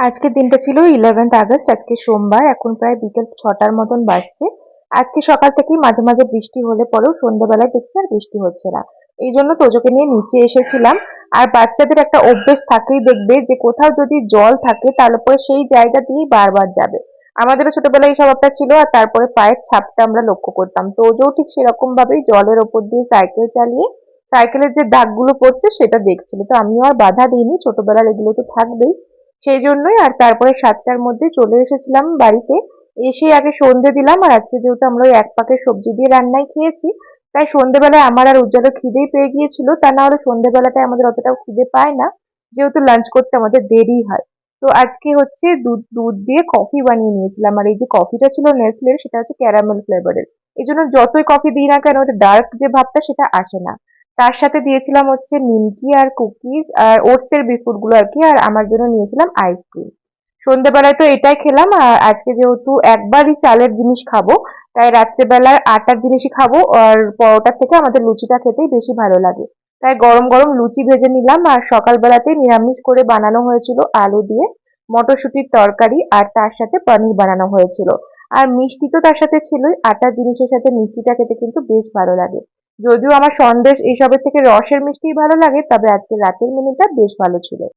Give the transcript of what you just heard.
আজকের দিনটা ছিল 11th আগস্ট। আজকে সোমবার। এখন প্রায় বিকেল 6টার মতন বাজছে। আজকে সকাল থেকেই মাঝে মাঝে বৃষ্টি হলে পরেও সন্ধ্যাবেলায় দেখছি আর বৃষ্টি হচ্ছে না। এই জন্য তোজোকে নিয়ে নিচে এসেছিলাম। আর বাচ্চাদের একটা অভ্যেস থাকেই, দেখবে যে কোথাও যদি জল থাকে তাহলে পরে সেই জায়গা দিয়েই বারবার যাবে। আমাদেরও ছোটবেলায় এই স্বভাবটা ছিল, আর তারপরে পায়ের ছাপটা আমরা লক্ষ্য করতাম। তোজো ঠিক সেরকম ভাবেই জলের ওপর দিয়ে সাইকেল চালিয়ে সাইকেলের যে দাগগুলো পড়ছে সেটা দেখছিল। তো আমিও আর বাধা দিইনি, ছোটবেলার এগুলো তো থাকবেই। সেই জন্যই আর তারপরে 7টার মধ্যে চলে এসেছিলাম বাড়িতে। এসে আগে সন্ধে দিলাম, আর আজকে যেহেতু আমরা ওই এক পাকের সবজি দিয়ে রান্নাই খেয়েছি, তাই সন্ধেবেলায় আমার আর উজ্জ্বলের খিদেই পেয়ে গিয়েছিল। তা না হলে সন্ধেবেলাটায় আমাদের অতটাও খিদে পায় না, যেহেতু লাঞ্চ করতে আমাদের দেরি হয়। তো আজকে হচ্ছে দুধ দুধ দিয়ে কফি বানিয়ে নিয়েছিলাম, আর এই যে কফিটা ছিল নেসলের, সেটা হচ্ছে ক্যারামেল ফ্লেভারের। এই জন্য যতই কফি দিই না কেন, ওটা ডার্ক যে ভাবটা সেটা আসে না। তার সাথে দিয়েছিলাম হচ্ছে নিমকি আর কুকিজ আর ওটস এর বিস্কুট গুলো আর কি, আর আমার জন্য নিয়েছিলাম আইসক্রিম। সন্ধ্যেবেলায় তো এটাই খেলাম। আর আজকে যেহেতু একবারই চালের জিনিস খাবো, তাই রাত্রেবেলার আটার জিনিসই খাবো। আর পরোটার থেকে আমাদের লুচিটা খেতেই বেশি ভালো লাগে, তাই গরম গরম লুচি ভেজে নিলাম। আর সকালবেলাতে নিরামিষ করে বানানো হয়েছিল আলু দিয়ে মটরশুঁটির তরকারি, আর তার সাথে পনির বানানো হয়েছিল। আর মিষ্টি তো তার সাথে ছিলই। আটার জিনিসের সাথে মিষ্টিটা খেতে কিন্তু বেশ ভালো লাগে। যদিও আমার সন্দেশ এইসবের থেকে রসের মিষ্টিই ভালো লাগে, তবে আজকে রাতের মেনুটা বেশ ভালো ছিল।